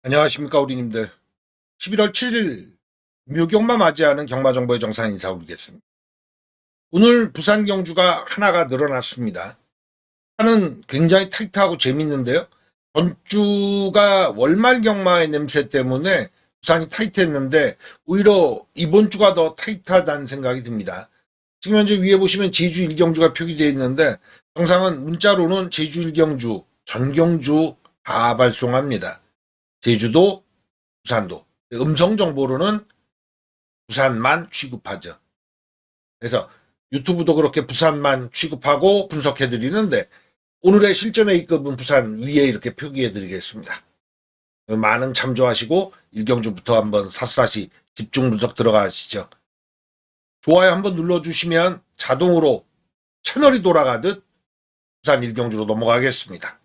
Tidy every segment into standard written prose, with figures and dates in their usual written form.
안녕하십니까 우리님들. 11월 7일 묘경마 맞이하는 경마정보의 정상 인사 올리겠습니다. 오늘 부산 경주가 하나가 늘어났습니다. 하는 굉장히 타이트하고 재밌는데요. 전주가 월말 경마의 냄새 때문에 부산이 타이트했는데 오히려 이번 주가 더 타이트하다는 생각이 듭니다. 지금 현재 위에 보시면 제주 1경주가 표기되어 있는데 정상은 문자로는 제주 1경주, 전경주 다 발송합니다. 제주도, 부산도. 음성 정보로는 부산만 취급하죠. 그래서 유튜브도 그렇게 부산만 취급하고 분석해 드리는데 오늘의 실전 A급은 부산 위에 이렇게 표기해 드리겠습니다. 많은 참조하시고 일경주부터 한번 샅샅이 집중 분석 들어가시죠. 좋아요 한번 눌러주시면 자동으로 채널이 돌아가듯 부산 일경주로 넘어가겠습니다.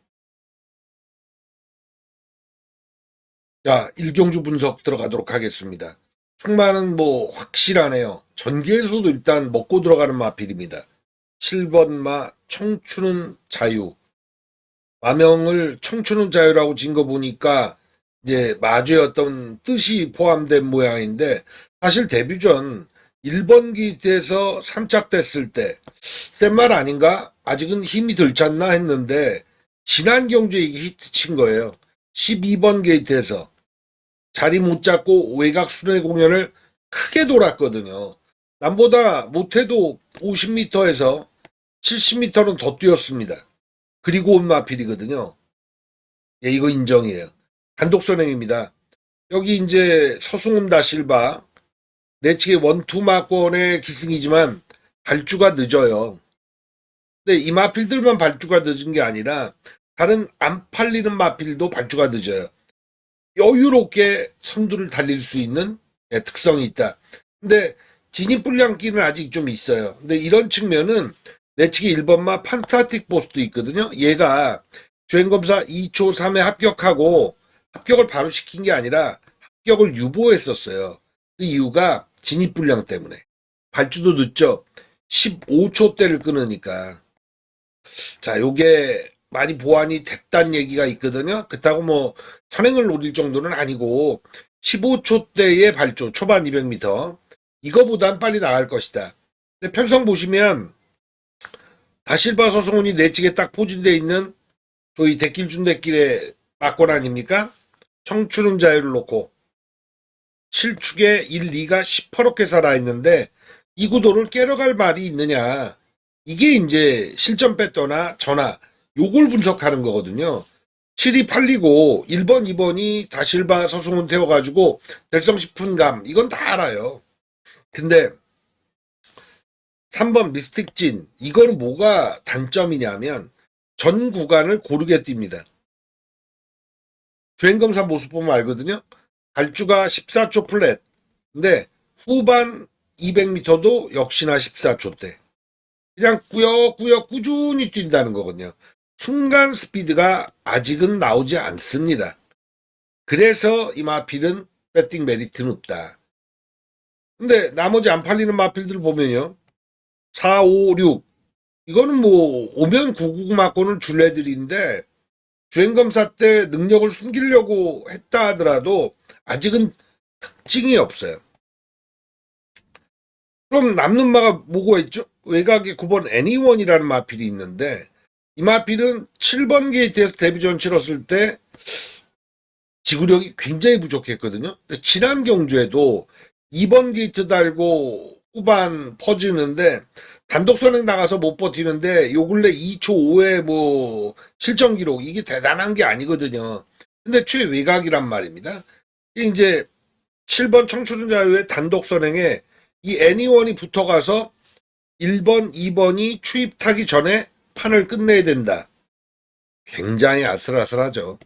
자, 일경주 분석 들어가도록 하겠습니다. 충마는 뭐 확실하네요. 전기에서도 일단 먹고 들어가는 마필입니다. 7번 마 청춘은 자유. 마명을 청춘은 자유라고 진 거 보니까 이제 마주의 어떤 뜻이 포함된 모양인데 사실 데뷔 전 1번 기트에서 3착됐을 때 센 말 아닌가? 아직은 힘이 덜 찼나 했는데 지난 경주에 이게 히트 친 거예요. 12번 게이트에서 자리 못 잡고 외곽 순회 공연을 크게 돌았거든요. 남보다 못해도 50m에서 70m는 더 뛰었습니다. 그리고 온 마필이거든요. 예, 이거 인정이에요. 단독 선행입니다. 여기 이제 서승훈 다실바 내측의 원투 마권의 기승이지만 발주가 늦어요. 근데 이 마필들만 발주가 늦은 게 아니라 다른 안 팔리는 마필도 발주가 늦어요. 여유롭게 선두를 달릴 수 있는 특성이 있다. 근데 진입 불량기는 아직 좀 있어요. 근데 이런 측면은 내측의 1번마 판타틱 보스도 있거든요. 얘가 주행검사 2초 3에 합격하고 합격을 바로 시킨 게 아니라 합격을 유보했었어요. 그 이유가 진입 불량 때문에. 발주도 늦죠. 15초대를 끊으니까. 자, 요게 많이 보완이 됐다는 얘기가 있거든요. 그렇다고 뭐 선행을 노릴 정도는 아니고 15초대의 발주, 초반 200m. 이거보단 빨리 나갈 것이다. 근데 편성 보시면 다실바 서승훈이 내측에 딱 포진되어 있는 저희 대길준대길의 막권 아닙니까? 청춘은 자유를 놓고 7축에 1, 2가 시퍼렇게 살아있는데 이 구도를 깨러갈 말이 있느냐. 이게 이제 실전 뺐더나 전화 요걸 분석하는 거거든요. 7이 팔리고 1번, 2번이 다실바 서승훈 태워가지고 될성 싶은 감 이건 다 알아요. 근데 3번 미스틱진 이거는 뭐가 단점이냐면 전 구간을 고르게 뜁니다. 주행검사 모습 보면 알거든요. 발주가 14초 플랫. 근데 후반 200m도 역시나 14초대. 그냥 꾸역꾸역 꾸준히 뛴다는 거거든요. 순간 스피드가 아직은 나오지 않습니다. 그래서 이 마필은 배팅 메리트는 없다. 근데 나머지 안 팔리는 마필들 보면요. 4, 5, 6 이거는 뭐 오면 999 맞고는 줄레들인데 주행검사 때 능력을 숨기려고 했다 하더라도 아직은 특징이 없어요. 그럼 남는 마가 뭐가 있죠? 외곽에 9번 애니원이라는 마필이 있는데 이 마필은 7번 게이트에서 데뷔전 치렀을 때 지구력이 굉장히 부족했거든요. 지난 경주에도 2번 게이트 달고 후반 퍼지는데 단독 선행 나가서 못 버티는데 요 근래 2초 5의 뭐 실전 기록 이게 대단한 게 아니거든요. 근데 최외곽이란 말입니다. 이제 7번 청춘은 자유의 단독 선행에 이 애니원이 붙어가서 1번, 2번이 추입 타기 전에 판을 끝내야 된다. 굉장히 아슬아슬하죠.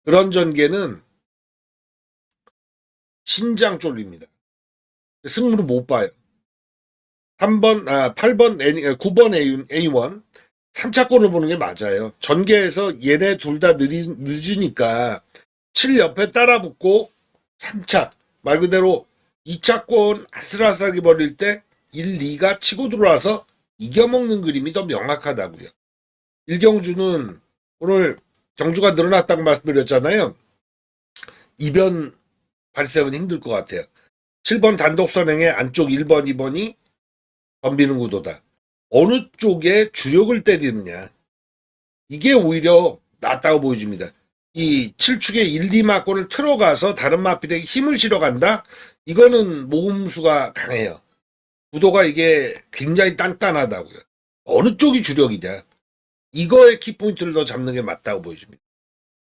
그런 전개는 신장 쫄립니다. 승부를 못 봐요. 8번, 9번 A1, 3차권을 보는 게 맞아요. 전개에서 얘네 둘 다 늦으니까 7 옆에 따라 붙고 3차, 말 그대로 2차권 아슬아슬하게 벌릴 때 1, 2가 치고 들어와서 이겨먹는 그림이 더 명확하다고요. 일경주는 오늘 경주가 늘어났다고 말씀드렸잖아요. 이변 발생은 힘들 것 같아요. 7번 단독 선행의 안쪽 1번, 2번이 덤비는 구도다. 어느 쪽에 주력을 때리느냐. 이게 오히려 낫다고 보여집니다. 이 7축의 1, 2마권을 틀어가서 다른 마필에게 힘을 실어간다? 이거는 모험수가 강해요. 구도가 이게 굉장히 단단하다고요. 어느 쪽이 주력이냐. 이거의 키포인트를 더 잡는 게 맞다고 보여집니다.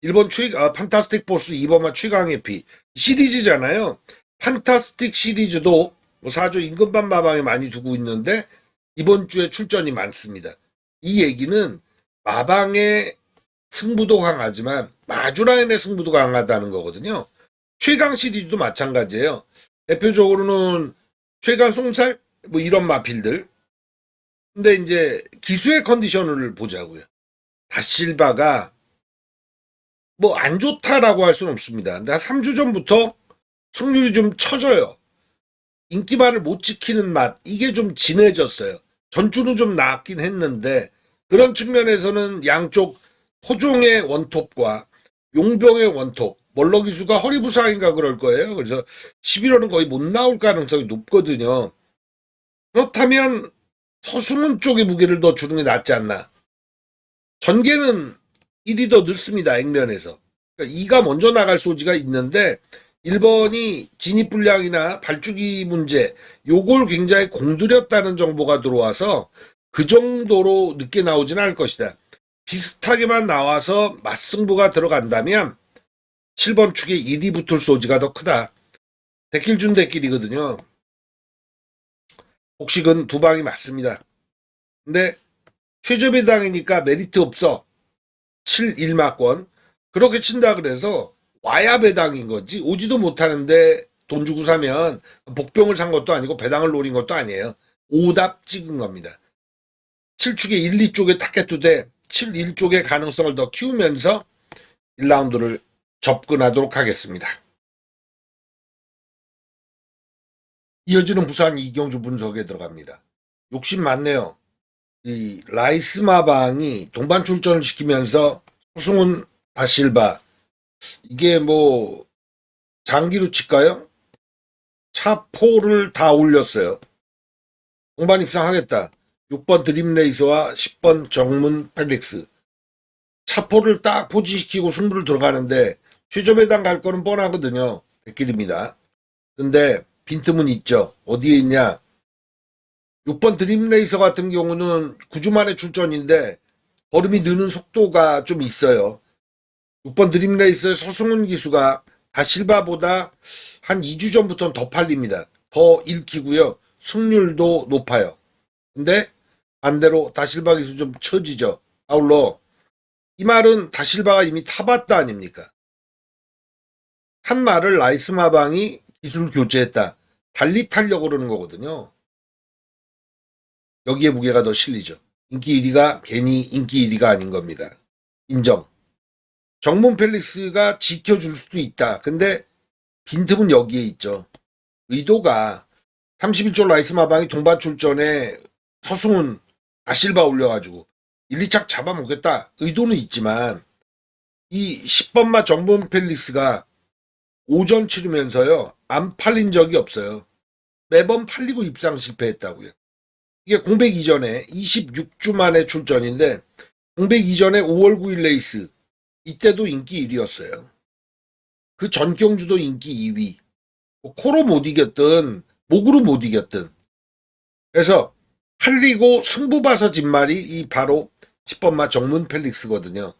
1번 판타스틱 보스, 2번만 최강의 피. 시리즈잖아요. 판타스틱 시리즈도 4조 임금반 마방에 많이 두고 있는데 이번 주에 출전이 많습니다. 이 얘기는 마방의 승부도 강하지만 마주라인의 승부도 강하다는 거거든요. 최강 시리즈도 마찬가지예요. 대표적으로는 최강 송살 뭐 이런 마필들. 근데 이제 기수의 컨디션을 보자고요. 다실바가 뭐 안 좋다라고 할 수는 없습니다. 근데 한 3주 전부터 승률이 좀 처져요. 인기만을 못 지키는 맛, 이게 좀 진해졌어요. 전주는 좀 나았긴 했는데 그런 측면에서는 양쪽 토종의 원톱과 용병의 원톱, 멀럭이수가 허리 부상인가 그럴 거예요. 그래서 11월은 거의 못 나올 가능성이 높거든요. 그렇다면 서승훈 쪽의 무게를 더 주는 게 낫지 않나. 전개는 1이 더 늦습니다. 액면에서. 그러니까 2가 먼저 나갈 소지가 있는데 1번이 진입 불량이나 발주기 문제 요걸 굉장히 공들였다는 정보가 들어와서 그 정도로 늦게 나오진 않을 것이다. 비슷하게만 나와서 맞승부가 들어간다면 7번 축에 1이 붙을 소지가 더 크다. 대길 준 대길이거든요. 복식은 두 방이 맞습니다. 근데 최저배당이니까 메리트 없어. 7, 1마권. 그렇게 친다 그래서 와야 배당인 거지. 오지도 못하는데 돈 주고 사면 복병을 산 것도 아니고 배당을 노린 것도 아니에요. 오답 찍은 겁니다. 7축의 1, 2쪽에 타겟두대 7, 1쪽의 가능성을 더 키우면서 1라운드를 접근하도록 하겠습니다. 이어지는 부산 이경주 분석에 들어갑니다. 욕심 많네요. 이 라이스 마방이 동반 출전을 시키면서 소승훈 다실바 이게 뭐 장기로 칠까요? 차포를 다 올렸어요. 동반 입상하겠다. 6번 드림레이서와 10번 정문 펠릭스. 차포를 딱 포지시키고 승부를 들어가는데 최저배당 갈 거는 뻔하거든요. 백길입니다. 근데 빈틈은 있죠. 어디에 있냐? 6번 드림레이서 같은 경우는 9주 만에 출전인데 걸음이 느는 속도가 좀 있어요. 6번 드림레이스의 서승훈 기수가 다실바보다 한 2주 전부터는 더 팔립니다. 더 읽히고요. 승률도 높아요. 근데 반대로 다실바 기수 좀 처지죠. 아울러 이 말은 다실바가 이미 타봤다 아닙니까? 한 말을 라이스 마방이 기술 교체했다. 달리 타려고 그러는 거거든요. 여기에 무게가 더 실리죠. 인기 1위가 괜히 인기 1위가 아닌 겁니다. 인정. 정문 펠릭스가 지켜줄 수도 있다. 근데 빈틈은 여기에 있죠. 의도가 31조 라이스 마방이 동반 출전에 서승훈 다실바 올려가지고 1, 2착 잡아먹겠다. 의도는 있지만 이 10번마 정문 펠릭스가 오전 치르면서요. 안 팔린 적이 없어요. 매번 팔리고 입상 실패했다고요. 이게 공백 이전에 26주 만에 출전인데 공백 이전에 5월 9일 레이스 이때도 인기 1위였어요. 그 전경주도 인기 2위. 코로 못 이겼든 목으로 못 이겼든. 그래서 팔리고 승부 봐서 진 말이 이 바로 10번마 정문 펠릭스거든요.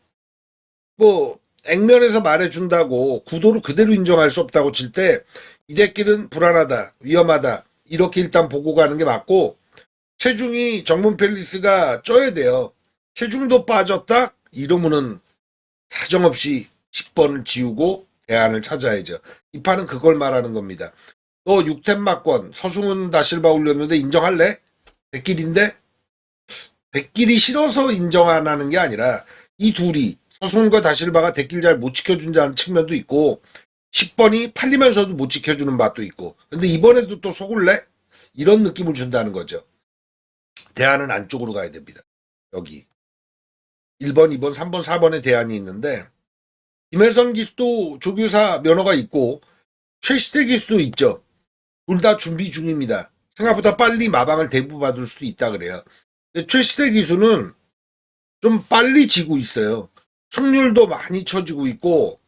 뭐 액면에서 말해준다고 구도를 그대로 인정할 수 없다고 칠 때 이 대길은 불안하다, 위험하다 이렇게 일단 보고 가는 게 맞고 체중이 정문 펠릭스가 쪄야 돼요. 체중도 빠졌다? 이러면은 사정없이 10번을 지우고 대안을 찾아야죠. 이 판은 그걸 말하는 겁니다. 너 6템 막권 서승훈 다실바 올렸는데 인정할래? 백길인데? 백길이 싫어서 인정 안 하는 게 아니라 이 둘이 서승훈과 다실바가 백길 잘 못 지켜준다는 측면도 있고 10번이 팔리면서도 못 지켜주는 맛도 있고 근데 이번에도 또 속을래? 이런 느낌을 준다는 거죠. 대안은 안쪽으로 가야 됩니다. 여기 1번, 2번, 3번, 4번의 대안이 있는데 김혜선 기수도 조교사 면허가 있고 최시태 기수도 있죠. 둘 다 준비 중입니다. 생각보다 빨리 마방을 대부받을 수 있다 그래요. 근데 최시태 기수는 좀 빨리 지고 있어요. 승률도 많이 쳐지고 있고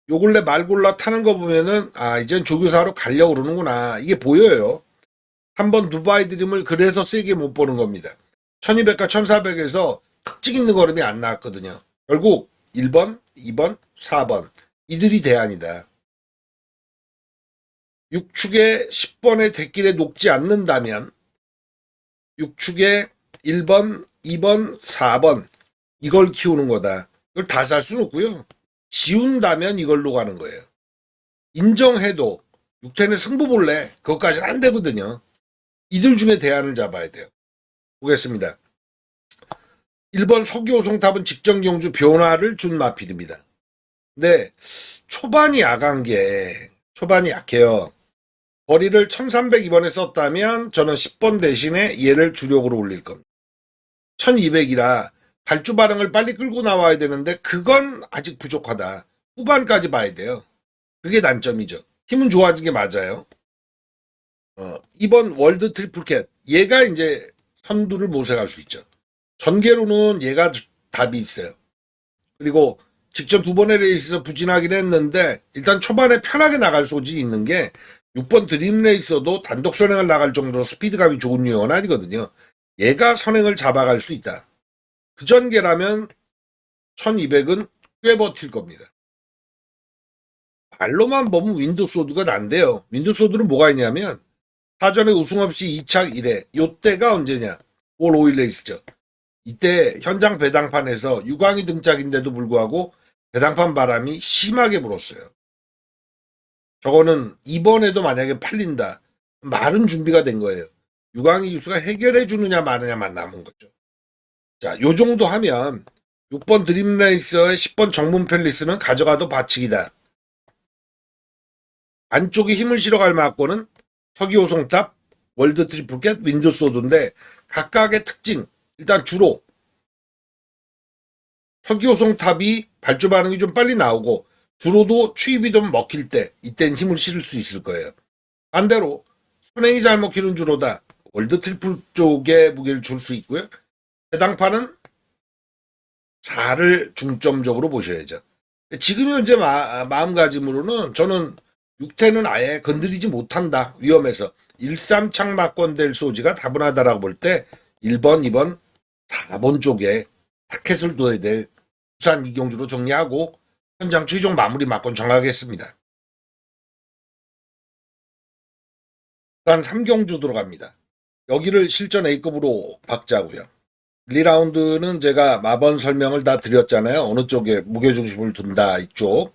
요 근래 말 골라 타는 거 보면은 이젠 조교사로 가려고 그러는구나 이게 보여요. 한번 두바이 드림을 그래서 세게 못 보는 겁니다. 1200과 1400에서 특징 있는 걸음이 안 나왔거든요. 결국 1번, 2번, 4번 이들이 대안이다. 6축에 10번의 대길에 녹지 않는다면 6축에 1번, 2번, 4번 이걸 키우는 거다. 이걸 다 살 수는 없고요. 지운다면 이걸로 가는 거예요. 인정해도 6텐의 승부 볼래 그것까지는 안 되거든요. 이들 중에 대안을 잡아야 돼요. 보겠습니다. 1번 서기호송탑은 직전경주 변화를 준 마필입니다. 근데 초반이 초반이 약해요. 거리를 1300이번에 썼다면 저는 10번 대신에 얘를 주력으로 올릴 겁니다. 1200이라 발주 반응을 빨리 끌고 나와야 되는데 그건 아직 부족하다. 후반까지 봐야 돼요. 그게 단점이죠. 힘은 좋아진 게 맞아요. 2번 월드 트리플캣 얘가 이제 선두를 모색할 수 있죠. 전개로는 얘가 답이 있어요. 그리고 직접 두 번의 레이스에서 부진하긴 했는데 일단 초반에 편하게 나갈 소질이 있는 게 6번 드림 레이서도 단독 선행을 나갈 정도로 스피드감이 좋은 유형은 아니거든요. 얘가 선행을 잡아갈 수 있다. 그 전개라면 1200은 꽤 버틸 겁니다. 말로만 보면 윈드소드가 난데요. 윈드소드는 뭐가 있냐면 사전에 우승 없이 2착 1회 요때가 언제냐? 올 5일 레이스죠. 이때 현장 배당판에서 유광희 등짝인데도 불구하고 배당판 바람이 심하게 불었어요. 저거는 이번에도 만약에 팔린다. 말은 준비가 된 거예요. 유광희 기수가 해결해 주느냐 마느냐만 남은 거죠. 자, 요 정도 하면 6번 드림레이서의 10번 정문 펠리스는 가져가도 바치기다. 안쪽에 힘을 실어갈 맞고는 서기호송탑, 월드 트리플캣, 윈드소드인데 각각의 특징 일단 주로 서기호송탑이 발주 반응이 좀 빨리 나오고 주로도 추입이 좀 먹힐 때 이땐 힘을 실을 수 있을 거예요. 반대로 선행이 잘 먹히는 주로다. 월드 트리플 쪽에 무게를 줄 수 있고요. 해당판은 4를 중점적으로 보셔야죠. 지금 현재 마음가짐으로는 저는 6태는 아예 건드리지 못한다. 위험해서 1, 3착 막건될 소지가 다분하다라고 볼 때 1번, 2번, 4번 쪽에 타켓을 둬야 될 부산 이경주로 정리하고 현장 최종 마무리 막건 정하겠습니다. 부산 3경주 들어갑니다. 여기를 실전 A급으로 박자고요. 1, 2라운드는 제가 마번 설명을 다 드렸잖아요. 어느 쪽에 무게중심을 둔다 이쪽.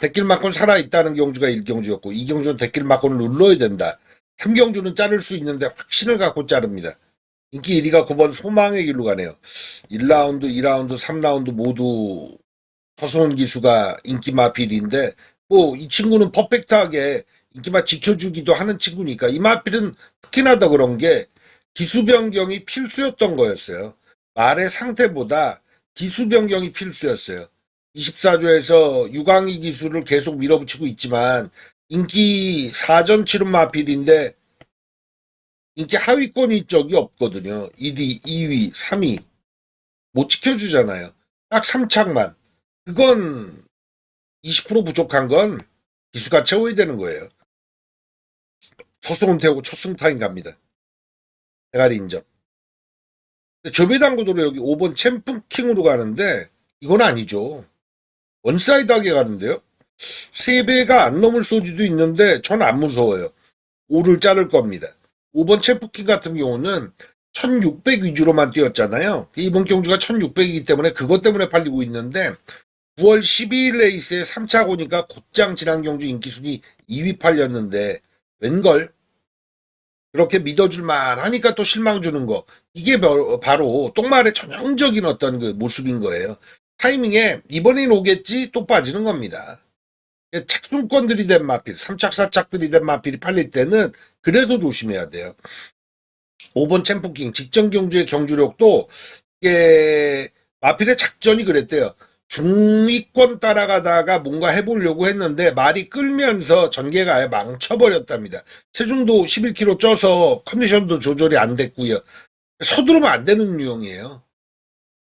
대길 막건 살아있다는 경주가 1경주였고 2경주는 대길 막건을 눌러야 된다. 3경주는 자를 수 있는데 확신을 갖고 자릅니다. 인기 1위가 9번 소망의 길로 가네요. 1라운드, 2라운드, 3라운드 모두 서승훈 기수가 인기 마필인데 뭐 이 친구는 퍼펙트하게 인기만 지켜주기도 하는 친구니까 이 마필은 특히나 더 그런 게 기수 변경이 필수였던 거였어요. 말의 상태보다 기수 변경이 필수였어요. 24조에서 유광희 기수를 계속 밀어붙이고 있지만 인기 4전 치른 마필인데 인기 하위권이 적이 없거든요. 1위, 2위, 3위 못 지켜주잖아요. 딱 3착만. 그건 20% 부족한 건 기수가 채워야 되는 거예요. 서승훈 태우고 초승타인 갑니다. 대가리 인정. 조배당구도로 여기 5번 챔프킹으로 가는데 이건 아니죠. 원사이드하게 가는데요. 3배가 안 넘을 소지도 있는데 전 안 무서워요. 5를 자를 겁니다. 5번 챔프킹 같은 경우는 1600 위주로만 뛰었잖아요. 이번 경주가 1600이기 때문에 그것 때문에 팔리고 있는데 9월 12일 레이스에 3차 고니까 곧장 지난 경주 인기순위 2위 팔렸는데 웬걸 그렇게 믿어줄만 하니까 또 실망 주는 거 이게 바로 똥말의 전형적인 어떤 그 모습인 거예요. 타이밍에 이번엔 오겠지 또 빠지는 겁니다. 착순권들이 된 마필 3착 4착들이 된 마필이 팔릴 때는 그래서 조심해야 돼요. 5번 챔프킹 직전 경주의 경주력도 이게 마필의 작전이 그랬대요. 중위권 따라가다가 뭔가 해보려고 했는데 말이 끌면서 전개가 아예 망쳐버렸답니다. 체중도 11kg 쪄서 컨디션도 조절이 안 됐고요. 서두르면 안 되는 유형이에요.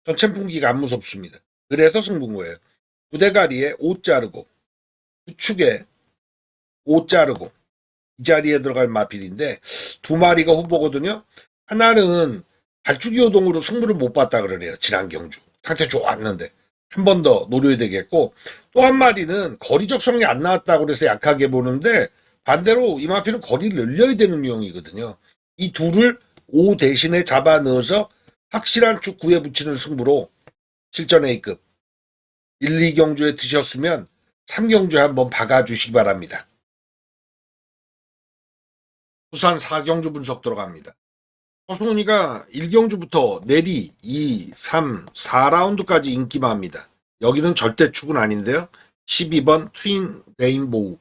전체풍기가 안 무섭습니다. 그래서 승부인 거예요. 부대가리에 5 자르고 우측에 5 자르고 이 자리에 들어갈 마필인데 두 마리가 후보거든요. 하나는 발주기 호동으로 승부를 못 봤다 그러네요. 지난 경주 상태 좋았는데 한 번 더 노려야 되겠고, 또 한 마리는 거리 적성이 안 나왔다고 그래서 약하게 보는데 반대로 이 마필은 거리를 늘려야 되는 유형이거든요. 이 둘을 5 대신에 잡아 넣어서 확실한 쭉 구에 붙이는 승부로 실전 A급 1, 2경주에 드셨으면 3경주에 한번 박아주시기 바랍니다. 부산 4경주 분석 들어갑니다. 서승훈이가 1경주부터 내리 2, 3, 4라운드까지 인기마입니다. 여기는 절대 축은 아닌데요. 12번 트윈 레인보우.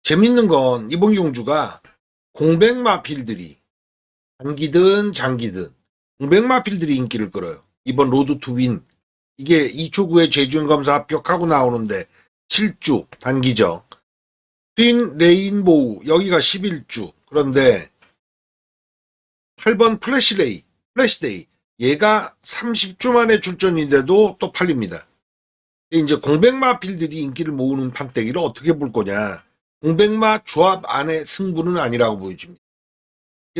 재밌는 건 이번 경주가 공백마필들이 단기든 장기든 공백마필들이 인기를 끌어요. 이번 로드 투 윈. 이게 2초 9에 재주행 검사 합격하고 나오는데 7주 단기죠. 트윈 레인보우 여기가 11주. 그런데 8번 플래시데이. 얘가 30주 만에 출전인데도 또 팔립니다. 이제 공백마필들이 인기를 모으는 판때기를 어떻게 볼 거냐. 공백마 조합 안에 승부는 아니라고 보여집니다.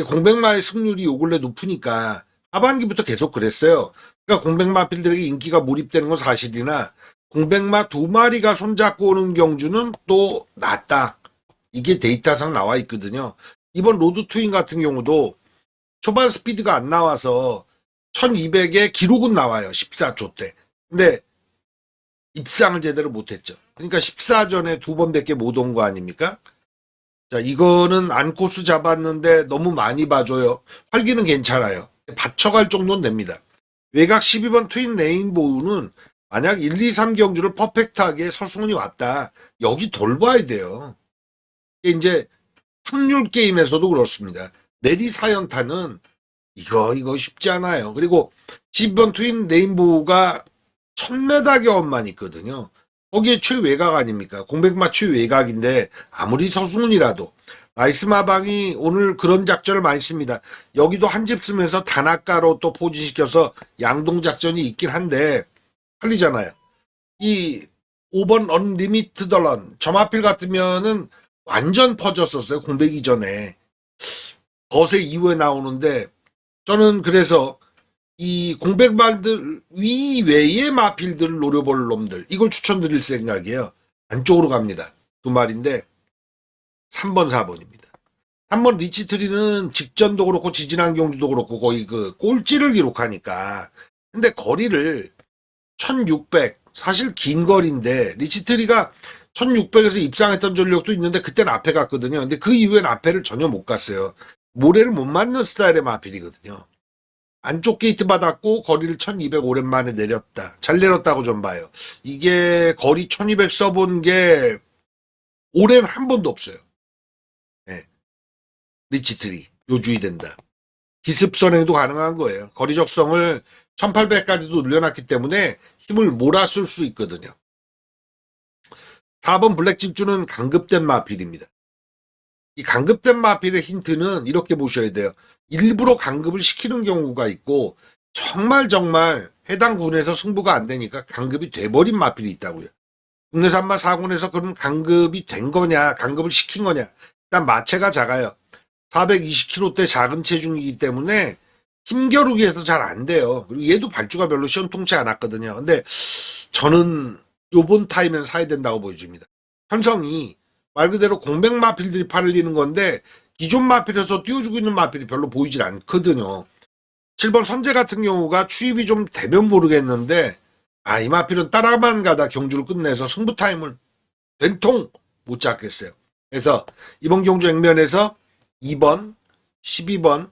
공백마의 승률이 요 근래 높으니까 하반기부터 계속 그랬어요. 그러니까 공백마필들에게 인기가 몰입되는 건 사실이나 공백마 두 마리가 손잡고 오는 경주는 또 낮다. 이게 데이터상 나와 있거든요. 이번 로드 투인 같은 경우도 초반 스피드가 안 나와서 1200에 기록은 나와요. 14초 때. 근데 입상을 제대로 못했죠. 그러니까 14전에 2번밖에 못 온 거 아닙니까? 자, 이거는 안코스 잡았는데 너무 많이 봐줘요. 활기는 괜찮아요. 받쳐갈 정도는 됩니다. 외곽 12번 트윈 레인보우는 만약 1, 2, 3 경주를 퍼펙트하게 서승훈이 왔다. 여기 돌봐야 돼요. 이제 확률 게임에서도 그렇습니다. 내리 4연타는 이거 쉽지 않아요. 그리고 12번 트윈 레인보우가 1000m 경험만 있거든요. 거기에 최외곽 아닙니까? 공백마 최외곽인데 아무리 서승훈이라도 라이스마방이 오늘 그런 작전을 많이 씁니다. 여기도 한 집 쓰면서 단아가로 또 포진시켜서 양동 작전이 있긴 한데 팔리잖아요. 이 5번 언리미티드 런 점하필 같으면은 완전 퍼졌었어요. 공백 이전에. 거세 이후에 나오는데 저는 그래서 이 공백마들 위외의 마필들을 노려볼 놈들 이걸 추천드릴 생각이에요. 안쪽으로 갑니다. 두 마리인데 3번 4번입니다. 3번 리치트리는 직전도 그렇고 지지난 경주도 그렇고 거의 그 꼴찌를 기록하니까 근데 거리를 1600 사실 긴 거리인데 리치트리가 1600에서 입상했던 전력도 있는데 그때는 앞에 갔거든요. 근데 그 이후엔 앞에를 전혀 못 갔어요. 모래를 못 맞는 스타일의 마필이거든요. 안쪽 게이트 받았고 거리를 1200 오랜만에 내렸다. 잘 내렸다고 좀 봐요. 이게 거리 1200 써본 게 올해는 한 번도 없어요. 네. 리치트리 요주의 된다. 기습선행도 가능한 거예요. 거리 적성을 1800까지도 늘려놨기 때문에 힘을 몰아쓸 수 있거든요. 4번 블랙 질주는 강급된 마필입니다. 이 강급된 마필의 힌트는 이렇게 보셔야 돼요. 일부러 강급을 시키는 경우가 있고 정말 해당 군에서 승부가 안 되니까 강급이 돼버린 마필이 있다고요. 국내 산마 4군에서 그럼 강급이 된 거냐 강급을 시킨 거냐. 일단 마체가 작아요. 420kg대 작은 체중이기 때문에 힘겨루기 해서 잘 안 돼요. 그리고 얘도 발주가 별로 시원통치 않았거든요. 근데 저는 요번 타임엔 사야 된다고 보여집니다. 현성이 말 그대로 공백 마필들이 팔리는 건데 기존 마필에서 띄워주고 있는 마필이 별로 보이질 않거든요. 7번 선재 같은 경우가 추입이 좀 되면 모르겠는데 이 마필은 따라만 가다 경주를 끝내서 승부 타임을 된통 못 잡겠어요. 그래서 이번 경주 액면에서 2번, 12번,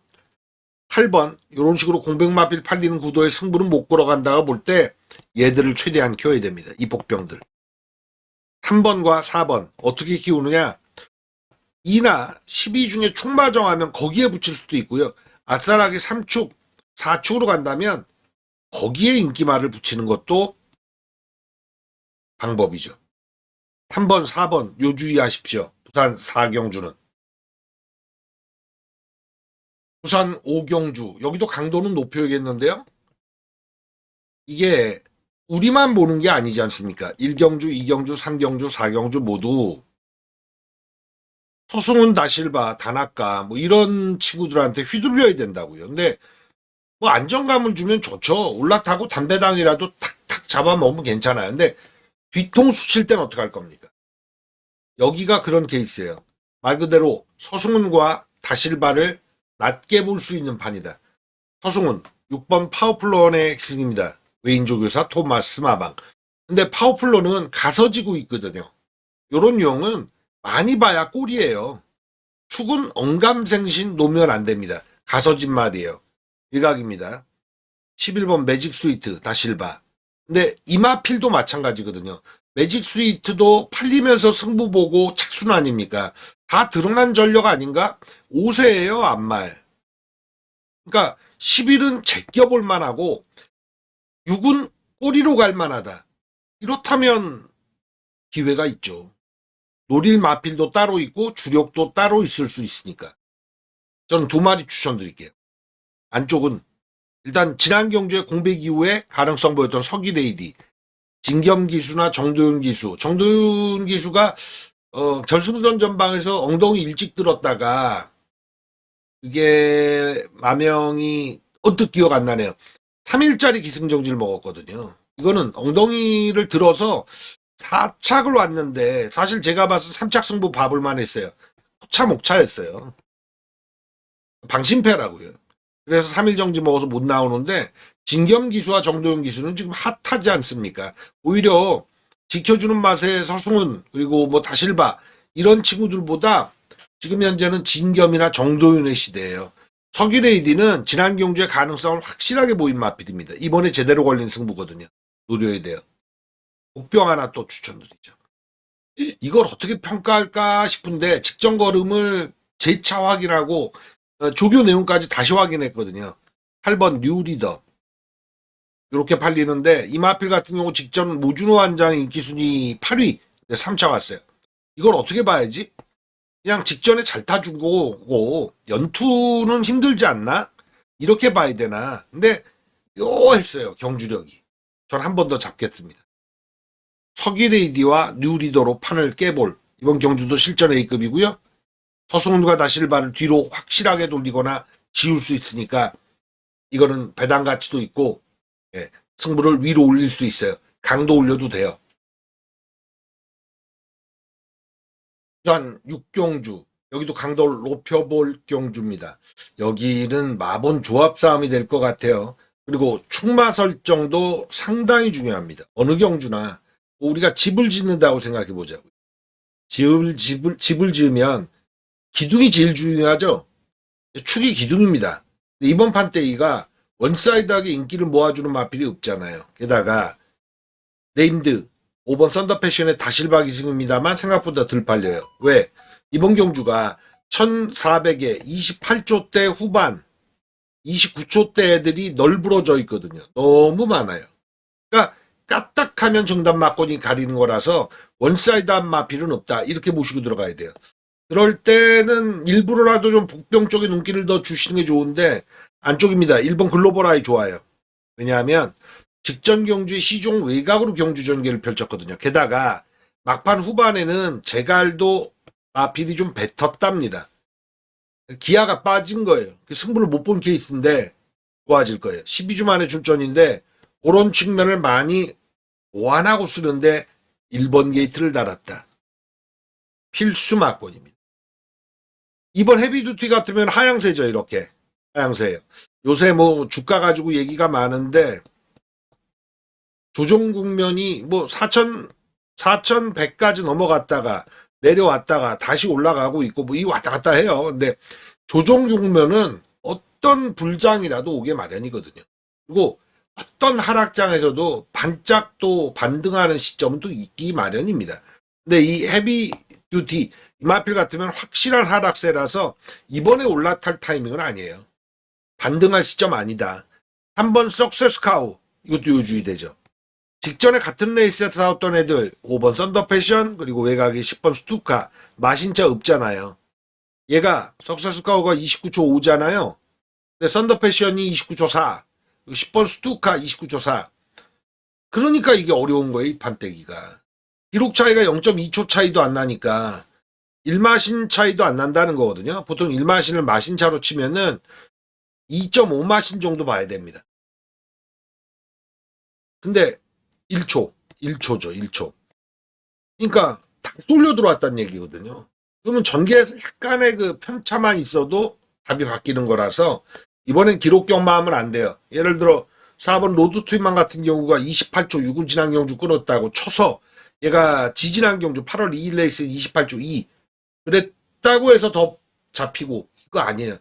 8번 이런 식으로 공백마필 팔리는 구도의 승부는 못 걸어간다고 볼 때 얘들을 최대한 키워야 됩니다. 이 복병들. 3번과 4번 어떻게 키우느냐. 2나 12 중에 축마 정하면 거기에 붙일 수도 있고요. 아싸라게 3축, 4축으로 간다면 거기에 인기말을 붙이는 것도 방법이죠. 3번, 4번 요 주의하십시오. 부산 4경주는. 부산 5경주 여기도 강도는 높여야겠는데요. 이게 우리만 보는 게 아니지 않습니까? 1경주, 2경주, 3경주, 4경주 모두 서승훈, 다실바, 다나카 뭐 이런 친구들한테 휘둘려야 된다고요. 근데 뭐 안정감을 주면 좋죠. 올라타고 담배당이라도 탁탁 잡아먹으면 괜찮아요. 근데 뒤통수 칠 땐 어떡할 겁니까? 여기가 그런 케이스예요. 말 그대로 서승훈과 다실바를 낮게 볼 수 있는 판이다. 서승훈 6번 파워플론의 핵심입니다. 웨인조 교사 토마스 마방. 근데 파워플론은 가서지고 있거든요. 요런 용은 많이 봐야 꼴이에요. 축은 언감생신 놓으면 안 됩니다. 가서진 말이에요. 일각입니다. 11번 매직 스위트 다실바. 근데 이마필도 마찬가지거든요. 매직 스위트도 팔리면서 승부 보고 착순 아닙니까? 다 드러난 전력 아닌가? 5세예요, 앞말. 그러니까 11은 제껴볼 만하고 6은 꼬리로 갈 만하다. 이렇다면 기회가 있죠. 노릴 마필도 따로 있고 주력도 따로 있을 수 있으니까. 저는 두 마리 추천드릴게요. 안쪽은 일단 지난 경주에 공백 이후에 가능성 보였던 서기레이디, 진겸 기수나 정도윤 기수. 정도윤 기수가 결승선 전방에서 엉덩이 일찍 들었다가 그게 마명이 언뜻 기억 안 나네요. 3일짜리 기승정지를 먹었거든요. 이거는 엉덩이를 들어서 4착을 왔는데 사실 제가 봐서 3착 승부 봐볼 만했어요. 후차 목차였어요. 방심패라고요. 그래서 3일 정지 먹어서 못 나오는데 진겸 기수와 정도윤 기수는 지금 핫하지 않습니까? 오히려 지켜주는 맛의 서승훈 그리고 뭐 다실바 이런 친구들보다 지금 현재는 진겸이나 정도윤의 시대예요. 서기레이디는 지난 경주의 가능성을 확실하게 보인 마필입니다. 이번에 제대로 걸린 승부거든요. 노려야 돼요. 복병 하나 또 추천드리죠. 이걸 어떻게 평가할까 싶은데 직전 걸음을 재차 확인하고 조교 내용까지 다시 확인했거든요. 8번 뉴리더 이렇게 팔리는데 이 마필 같은 경우 직전 모준호 한장의 인기순위 8위 3차 왔어요. 이걸 어떻게 봐야지? 그냥 직전에 잘 타준 거고 연투는 힘들지 않나? 이렇게 봐야 되나? 근데 묘했어요. 경주력이. 전 한 번 더 잡겠습니다. 서기레이디와 뉴리더로 판을 깨볼 이번 경주도 실전 A급이고요. 서승훈과 다실바를 뒤로 확실하게 돌리거나 지울 수 있으니까 이거는 배당 가치도 있고 승부를 위로 올릴 수 있어요. 강도 올려도 돼요. 전 6경주 여기도 강도를 높여볼 경주입니다. 여기는 마본 조합 싸움이 될 것 같아요. 그리고 축마 설정도 상당히 중요합니다. 어느 경주나 우리가 집을 짓는다고 생각해 보자고요. 집을 지으면 기둥이 제일 중요하죠. 축이 기둥입니다. 이번 판때기가 원사이드하게 인기를 모아주는 마필이 없잖아요. 게다가 네임드 5번 썬더 패션의 다실바 기승입니다만 생각보다 덜 팔려요. 왜? 이번 경주가 1400에 28초 대 후반 29초 대 애들이 널브러져 있거든요. 너무 많아요. 그러니까 까딱하면 정답 막권이 가리는 거라서 원사이드한 마필은 없다. 이렇게 보시고 들어가야 돼요. 그럴 때는 일부러라도 좀 복병 쪽에 눈길을 더 주시는 게 좋은데 안쪽입니다. 1번 글로벌 아이 좋아요. 왜냐하면 직전 경주에 시종 외곽으로 경주 전개를 펼쳤거든요. 게다가 막판 후반에는 제갈도 마필이 좀 뱉었답니다. 기아가 빠진 거예요. 승부를 못 본 케이스인데 좋아질 거예요. 12주 만에 출전인데 그런 측면을 많이 보완하고 쓰는데 1번 게이트를 달았다. 필수 막권입니다. 이번 헤비두티 같으면 하향세죠. 이렇게 하향세예요. 요새 뭐 주가 가지고 얘기가 많은데 조정 국면이 뭐 4,100까지 넘어갔다가 내려왔다가 다시 올라가고 있고 뭐 이 왔다 갔다 해요. 근데 조정 국면은 어떤 불장이라도 오게 마련이거든요. 그리고 어떤 하락장에서도 반짝 또 반등하는 시점은 또 있기 마련입니다. 근데 이 헤비 듀티 마필 같으면 확실한 하락세라서 이번에 올라탈 타이밍은 아니에요. 반등할 시점 아니다. 한번 석세스 카우 이것도 요주의 되죠. 직전에 같은 레이스에서 싸웠던 애들 5번 썬더패션 그리고 외곽이 10번 스투카 마신차 없잖아요. 얘가 석사스카우가 29초 5잖아요. 근데 썬더패션이 29초 4 10번 스투카 29초 4 그러니까 이게 어려운 거예요. 이 판때기가. 기록 차이가 0.2초 차이도 안 나니까 1마신 차이도 안 난다는 거거든요. 보통 1마신을 마신차로 치면은 2.5마신 정도 봐야 됩니다. 근데 1초죠, 1초. 그러니까 다 쏠려 들어왔다는 얘기거든요. 그러면 전개에서 약간의 그 편차만 있어도 답이 바뀌는 거라서 이번엔 기록경마 하면 안 돼요. 예를 들어 4번 로드 투이만 같은 경우가 28초 6을 지난 경주 끊었다고 쳐서 얘가 지지난 경주 8월 2일 레이스 28초 2 그랬다고 해서 더 잡히고 이거 아니에요.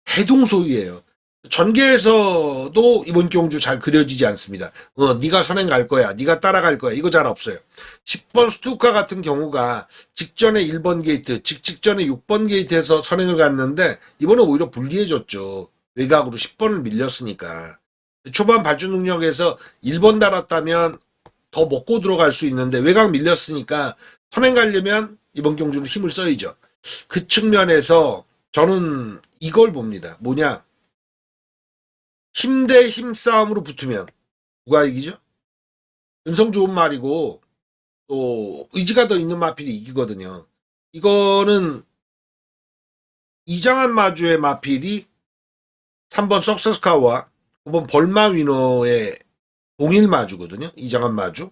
해동소유예요. 전개에서도 이번 경주 잘 그려지지 않습니다. 네가 선행 갈 거야. 네가 따라갈 거야. 이거 잘 없어요. 10번 스투카 같은 경우가 직전에 1번 게이트, 직전에 6번 게이트에서 선행을 갔는데 이번에 오히려 불리해졌죠. 외곽으로 10번을 밀렸으니까. 초반 발주 능력에서 1번 달았다면 더 먹고 들어갈 수 있는데 외곽 밀렸으니까 선행 가려면 이번 경주는 힘을 써야죠. 그 측면에서 저는 이걸 봅니다. 뭐냐? 힘 대 힘 싸움으로 붙으면 누가 이기죠? 근성 좋은 말이고 또 의지가 더 있는 마필이 이기거든요. 이거는 이장한 마주의 마필이 3번 석세스카와 5번 벌마 위너의 동일 마주거든요. 이장한 마주.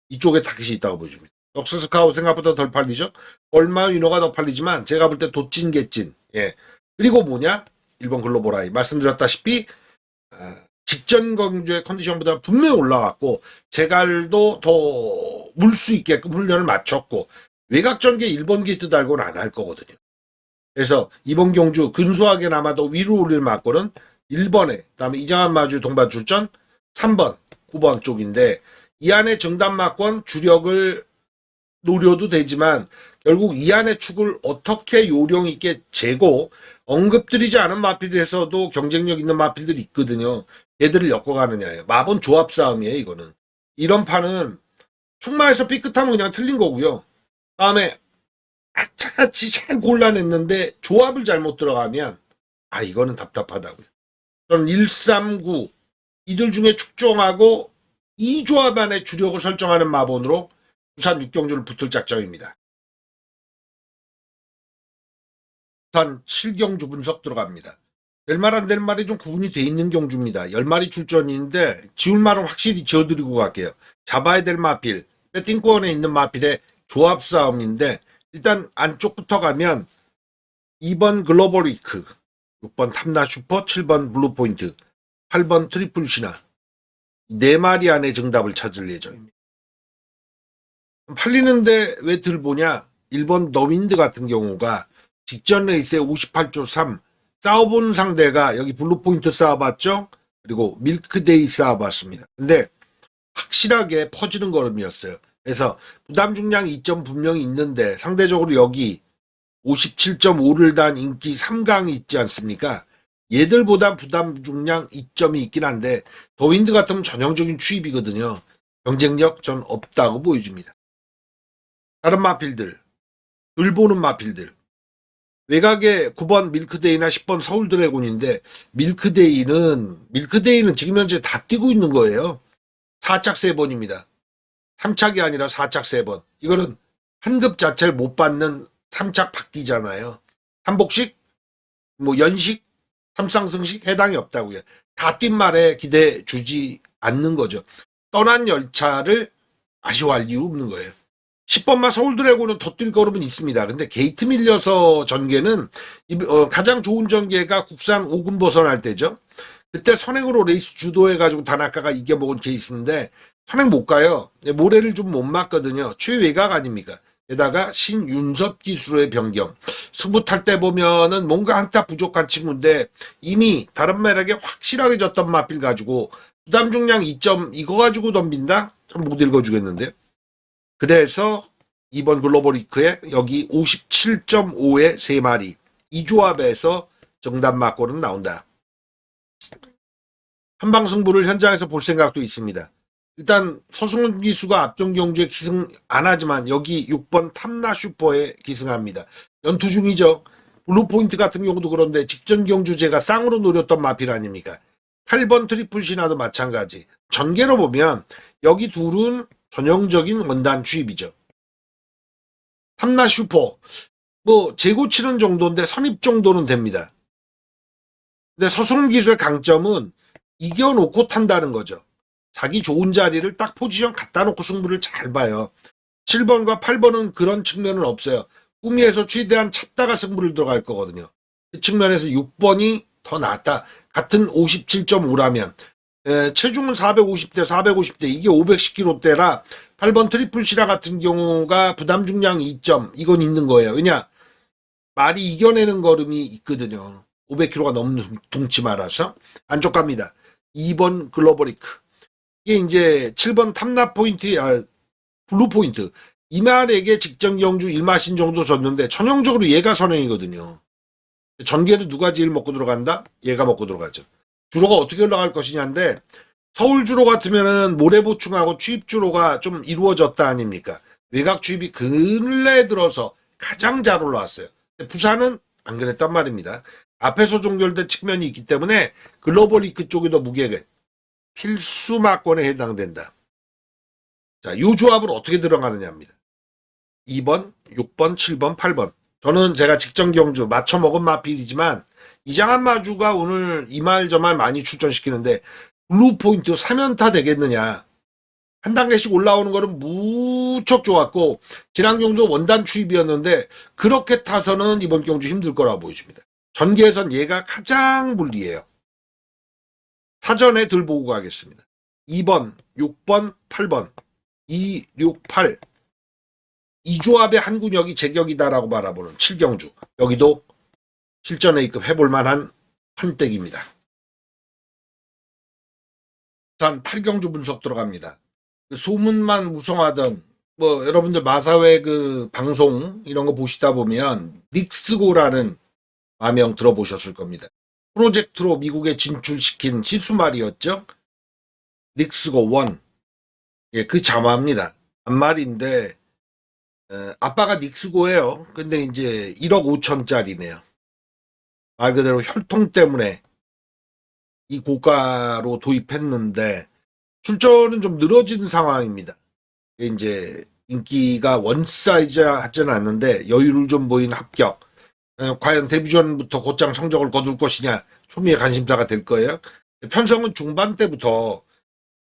이쪽에 타깃이 있다고 보여줍니다. 석세스카우 생각보다 덜 팔리죠. 벌마 위너가 더 팔리지만 제가 볼 때 도찐 개찐. 예. 그리고 뭐냐? 1번 글로벌아이 말씀드렸다시피 직전 경주의 컨디션보다 분명히 올라갔고 제갈도 더 물 수 있게끔 훈련을 마쳤고 외곽 전개 1번 게이트 달고는 안 할 거거든요. 그래서 이번 경주 근소하게나마도 위로 올릴 막골은 1번에 그다음에 이장한 마주 동반 출전 3번 9번 쪽인데 이 안에 정답 막권 주력을 노려도 되지만 결국 이 안의 축을 어떻게 요령 있게 재고 언급드리지 않은 마필에서도 경쟁력 있는 마필들이 있거든요. 얘들을 엮어가느냐예요. 마본 조합 싸움이에요. 이거는. 이런 판은 충마에서 삐끗하면 그냥 틀린 거고요. 다음에 아차같이 잘 골라냈는데 조합을 잘못 들어가면 이거는 답답하다고요. 저는 139 이들 중에 축정하고 이 조합 안에 주력을 설정하는 마본으로 부산 6경주를 붙을 작정입니다. 부산 7경주 분석 들어갑니다. 될 말 안 될 말이 좀 구분이 돼 있는 경주입니다. 10마리 출전인데 지울 말은 확실히 지어드리고 갈게요. 잡아야 될 마필, 배팅권에 있는 마필의 조합 싸움인데 일단 안쪽부터 가면 2번 글로벌 위크, 6번 탐나 슈퍼, 7번 블루포인트, 8번 트리플 신화 4마리 안에 정답을 찾을 예정입니다. 팔리는데 왜 덜 보냐? 1번 더윈드 같은 경우가 직전 레이스에 58조 3 싸워본 상대가 여기 블루포인트 쌓아봤죠? 그리고 밀크데이 쌓아봤습니다. 근데 확실하게 퍼지는 걸음이었어요. 그래서 부담 중량 2점 분명히 있는데 상대적으로 여기 57.5를 단 인기 3강이 있지 않습니까? 얘들보단 부담 중량 2점이 있긴 한데 더윈드 같으면 전형적인 추입이거든요. 경쟁력 전 없다고 보여줍니다. 다른 마필들, 을 보는 마필들. 외곽에 9번 밀크데이나 10번 서울드래곤인데 밀크데이는 지금 현재 다 뛰고 있는 거예요. 4착 3번입니다. 3착이 아니라 4착 3번. 이거는 한급 자체를 못 받는 3착 바뀌잖아요. 한복식, 연식, 3상승식 해당이 없다고요. 다 뛴 말에 기대 주지 않는 거죠. 떠난 열차를 아쉬워할 이유 없는 거예요. 10번마 서울드래곤은 더 뛸 걸음은 있습니다. 근데 게이트 밀려서 전개는 가장 좋은 전개가 국산 5군 벗어날 때죠. 그때 선행으로 레이스 주도해가지고 다나카가 이겨먹은 케이스인데 선행 못 가요. 모래를 좀 못 맞거든요. 최외곽 아닙니까? 게다가 신윤섭 기수로의 변경. 승부 탈 때 보면은 뭔가 한타 부족한 친구인데 이미 다른 매력에 확실하게 졌던 마필 가지고 부담 중량 2점 이거 가지고 덤빈다? 참 못 읽어주겠는데요. 그래서 2번 글로벌 위크에 여기 57.5의 3마리 이 조합에서 정답 막골은 나온다. 한방승부를 현장에서 볼 생각도 있습니다. 일단 서승훈 기수가 앞전 경주에 기승 안 하지만 여기 6번 탐나 슈퍼에 기승합니다. 연투 중이죠. 블루포인트 같은 경우도 그런데 직전 경주 제가 쌍으로 노렸던 마필 아닙니까? 8번 트리플 신화도 마찬가지. 전개로 보면 여기 둘은 전형적인 원단 추입이죠. 탐나 슈퍼 뭐 재고 치는 정도인데 선입 정도는 됩니다. 근데 서승훈 기수의 강점은 이겨놓고 탄다는 거죠. 자기 좋은 자리를 딱 포지션 갖다 놓고 승부를 잘 봐요. 7번과 8번은 그런 측면은 없어요. 꾸미에서 최대한 찾다가 승부를 들어갈 거거든요. 그 측면에서 6번이 더 낫다. 같은 57.5라면 체중은 450대 450대 이게 510kg대라 8번 트리플 시라 같은 경우가 부담 중량 2점 이건 있는 거예요. 왜냐 말이 이겨내는 걸음이 있거든요. 500kg가 넘는 둥치마라서 안쪽 갑니다. 2번 글로버리크 이게 이제 7번 탐납 포인트 블루 포인트 이말에게 직전 경주 1마신 정도 졌는데 전형적으로 얘가 선행이거든요. 전개를 누가 제일 먹고 들어간다? 얘가 먹고 들어가죠. 주로가 어떻게 올라갈 것이냐인데 서울 주로 같으면은 모래 보충하고 추입 주로가 좀 이루어졌다 아닙니까? 외곽 추입이 근래 들어서 가장 잘 올라왔어요. 부산은 안 그랬단 말입니다. 앞에서 종결된 측면이 있기 때문에 글로벌 리크 쪽이 더 무게가 필수 막권에 해당된다. 자, 이 조합을 어떻게 들어가느냐입니다. 2번, 6번, 7번, 8번. 저는 제가 직전 경주 맞춰먹은 마필이지만 이장한 마주가 오늘 이 말 저 말 많이 출전시키는데 블루 포인트 3연타 되겠느냐. 한 단계씩 올라오는 거는 무척 좋았고 지난 경주 원단 추입이었는데 그렇게 타서는 이번 경주 힘들 거라고 보여집니다. 전개에선 얘가 가장 불리해요. 사전에 들보고 가겠습니다. 2번, 6번, 8번 2, 6, 8 이 조합의 한 군역이 제격이다라고 바라보는 7경주 여기도 실전 A급 해볼 만한 한댁입니다. 단 8경주 분석 들어갑니다. 그 소문만 무성하던 뭐 여러분들 마사회 그 방송 이런 거 보시다 보면 닉스고라는 마명 들어보셨을 겁니다. 프로젝트로 미국에 진출시킨 시수말이었죠. 닉스고 1. 예, 그 자마입니다. 반말인데 아빠가 닉스고예요. 근데 이제 1억 5천짜리네요. 말 그대로 혈통 때문에 이 고가로 도입했는데 출전은 좀 늘어진 상황입니다. 이제 인기가 원사이즈 하지는 않는데 여유를 좀 보인 합격. 과연 데뷔전부터 곧장 성적을 거둘 것이냐 초미의 관심사가 될 거예요. 편성은 중반 때부터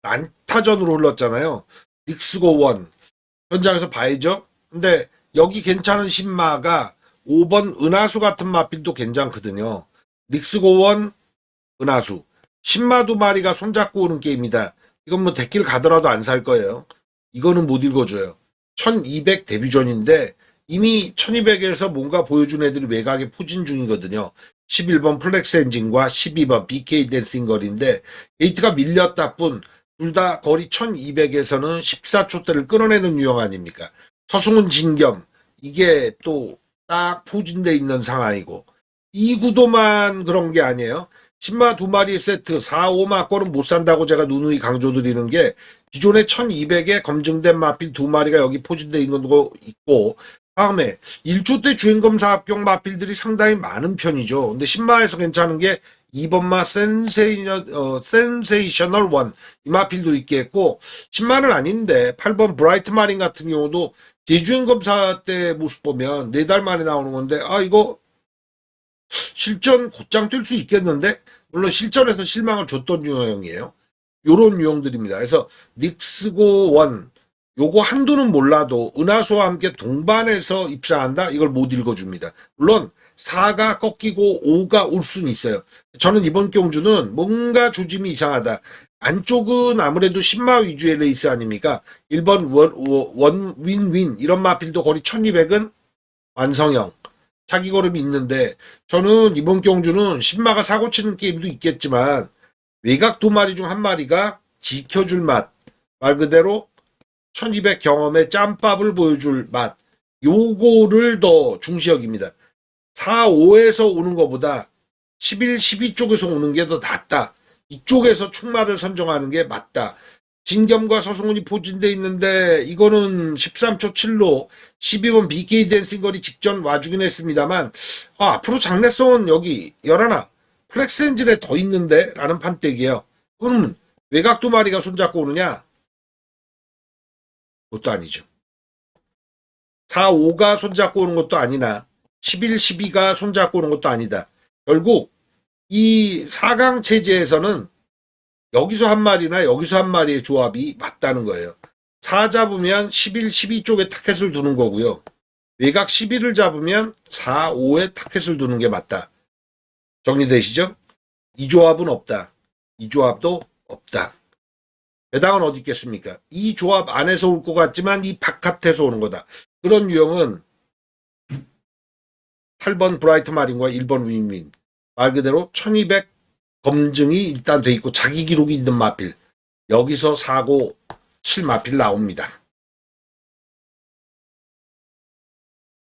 난타전으로 흘렀잖아요. 닉스고 1 현장에서 봐야죠. 근데 여기 괜찮은 신마가 5번 은하수 같은 마필도 괜찮거든요. 닉스고 1 은하수 신마 두 마리가 손잡고 오는 게임이다. 이건 뭐 데킬 가더라도 안 살 거예요. 이거는 못 읽어줘요. 1200 데뷔전인데 이미 1200에서 뭔가 보여준 애들이 외곽에 포진 중이거든요. 11번 플렉스 엔진과 12번 BK 댄싱걸인데 게이트가 밀렸다 뿐 둘 다 거리 1200에서는 14초대를 끊어내는 유형 아닙니까? 서승훈 진겸 이게 또 딱 포진돼 있는 상황이고 이 구도만 그런 게 아니에요. 신마 두 마리 세트 4, 5마 거는 못 산다고 제가 누누이 강조드리는 게 기존에 1200에 검증된 마필 두 마리가 여기 포진돼 있는 거 있고 다음에 1초 때 주행검사 합격 마필들이 상당히 많은 편이죠. 근데 신마에서 괜찮은 게 2번마 센세이셔널 원 이 마필도 있겠고 신마는 아닌데 8번 브라이트 마린 같은 경우도 재주행검사 때 모습 보면 4달 만에 나오는 건데 이거 실전 곧장 뛸 수 있겠는데 물론 실전에서 실망을 줬던 유형이에요. 요런 유형들입니다. 그래서 닉스고 1 요거 한두는 몰라도 은하수와 함께 동반해서 입상한다? 이걸 못 읽어줍니다. 물론 4가 꺾이고 5가 올 수는 있어요. 저는 이번 경주는 뭔가 조짐이 이상하다. 안쪽은 아무래도 신마 위주의 레이스 아닙니까? 1번 원 윈윈 이런 마필도 거리 1200은 완성형 자기 걸음이 있는데 저는 이번 경주는 신마가 사고치는 게임도 있겠지만 외곽 두 마리 중 한 마리가 지켜줄 맛 말 그대로 1200 경험의 짬밥을 보여줄 맛 요거를 더 중시 여깁니다. 4, 5에서 오는 것보다 11, 12 쪽에서 오는 게 더 낫다. 이쪽에서 충마를 선정하는 게 맞다. 진겸과 서승훈이 포진돼 있는데 이거는 13초 7로 12번 BK 댄싱거리 직전 와주긴 했습니다만 앞으로 장래성은 여기 11 플렉스 엔진에 더 있는데 라는 판때기예요. 그럼 외곽 두 마리가 손잡고 오느냐? 그것도 아니죠. 4, 5가 손잡고 오는 것도 아니나 11, 12가 손잡고 오는 것도 아니다. 결국 이 4강 체제에서는 여기서 한 마리나 여기서 한 마리의 조합이 맞다는 거예요. 4 잡으면 11, 12 쪽에 타켓을 두는 거고요. 외곽 11을 잡으면 4, 5에 타켓을 두는 게 맞다. 정리되시죠? 이 조합은 없다. 이 조합도 없다. 배당은 어디 있겠습니까? 이 조합 안에서 올 것 같지만 이 바깥에서 오는 거다. 그런 유형은 8번 브라이트 마린과 1번 윈윈. 말 그대로 1200 검증이 일단 돼 있고 자기 기록이 있는 마필. 여기서 사고 칠 마필 나옵니다.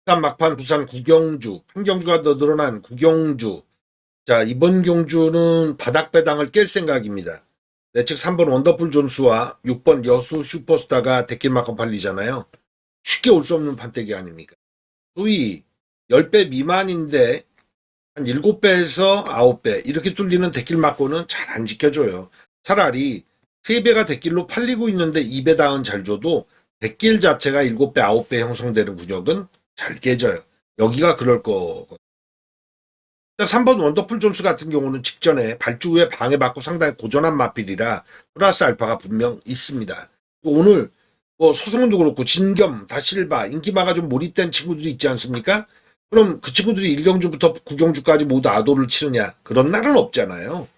부산 막판 부산 구경주. 한 경주가 더 늘어난 구경주. 자, 이번 경주는 바닥 배당을 깰 생각입니다. 내측 3번 원더풀 존스와 6번 여수 슈퍼스타가 데킬마커 팔리잖아요. 쉽게 올 수 없는 판때기 아닙니까? 소위 10배 미만인데 한 7배에서 9배 이렇게 뚫리는 데킬마커는 잘 안 지켜줘요. 차라리 3배가 데킬로 팔리고 있는데 2배당은 잘 줘도 데킬 자체가 7배, 9배 형성되는 구역은 잘 깨져요. 여기가 그럴 거거든요. 3번 원더풀 존스 같은 경우는 직전에 발주 후에 방해받고 상당히 고전한 마필이라 플러스 알파가 분명 있습니다. 오늘 서승훈도 그렇고 진겸, 다실바, 인기마가 좀 몰입된 친구들이 있지 않습니까? 그럼 그 친구들이 1경주부터 9경주까지 모두 아도를 치느냐? 그런 날은 없잖아요.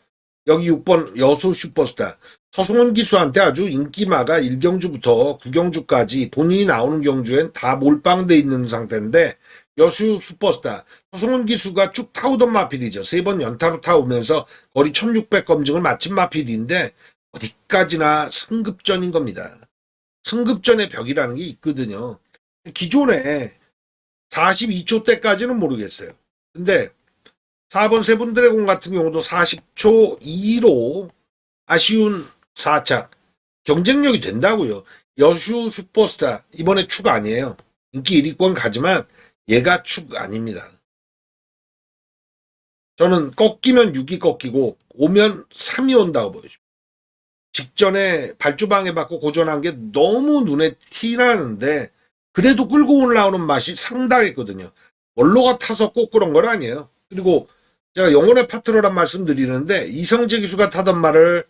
여기 6번 여수 슈퍼스타 서승훈 기수한테 아주 인기마가 1경주부터 9경주까지 본인이 나오는 경주엔 다 몰빵돼 있는 상태인데 여수 슈퍼스타 서승훈 기수가 쭉 타오던 마필이죠. 3번 연타로 타오면서 거리 1600 검증을 마친 마필인데 어디까지나 승급전인 겁니다. 승급전의 벽이라는 게 있거든요. 기존에 42초 때까지는 모르겠어요. 근데 4번 세븐드래곤 같은 경우도 40초 2로 아쉬운 4착 경쟁력이 된다고요. 여수 슈퍼스타 이번에 축 아니에요. 인기 1위권 가지만 얘가 축 아닙니다. 저는 꺾이면 6이 꺾이고 오면 3이 온다고 보여집니다. 직전에 발주방해 받고 고전한 게 너무 눈에 티나는데 그래도 끌고 올라오는 맛이 상당했거든요. 원로가 타서 꼭 그런 건 아니에요. 그리고 제가 영혼의 파트너란 말씀 드리는데 이성재 기수가 타던 말을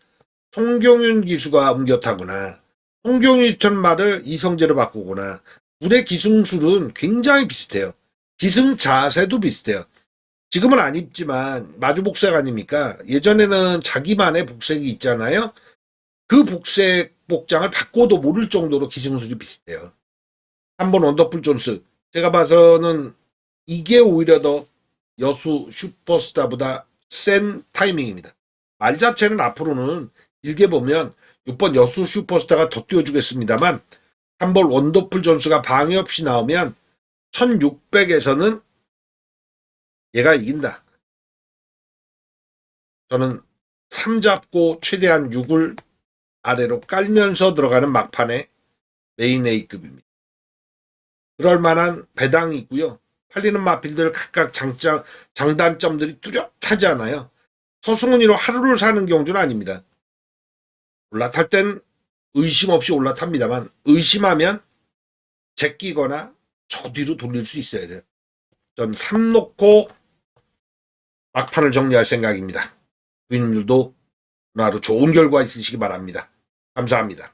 송경윤 기수가 옮겨 타거나 송경윤이 탄 말을 이성재로 바꾸거나 둘의 기승술은 굉장히 비슷해요. 기승 자세도 비슷해요. 지금은 안 입지만 마주 복색 아닙니까? 예전에는 자기만의 복색이 있잖아요. 그 복색 복장을 바꿔도 모를 정도로 기승술이 비슷해요. 3번 원더풀 존스 제가 봐서는 이게 오히려 더 여수 슈퍼스타보다 센 타이밍입니다. 말 자체는 앞으로는 길게 보면 6번 여수 슈퍼스타가 더 띄워주겠습니다만 3번 원더풀 존스가 방해 없이 나오면 1600에서는 얘가 이긴다. 저는 3 잡고 최대한 6을 아래로 깔면서 들어가는 막판의 메인 A급입니다. 그럴 만한 배당이 있고요. 팔리는 마필들 각각 장단점들이 뚜렷하지 않아요. 서승훈이로 하루를 사는 경주는 아닙니다. 올라탈 땐 의심 없이 올라탑니다만 의심하면 제끼거나 저 뒤로 돌릴 수 있어야 돼요. 전 3 놓고 막판을 정리할 생각입니다. 부인님들도 오늘 하루 좋은 결과 있으시기 바랍니다. 감사합니다.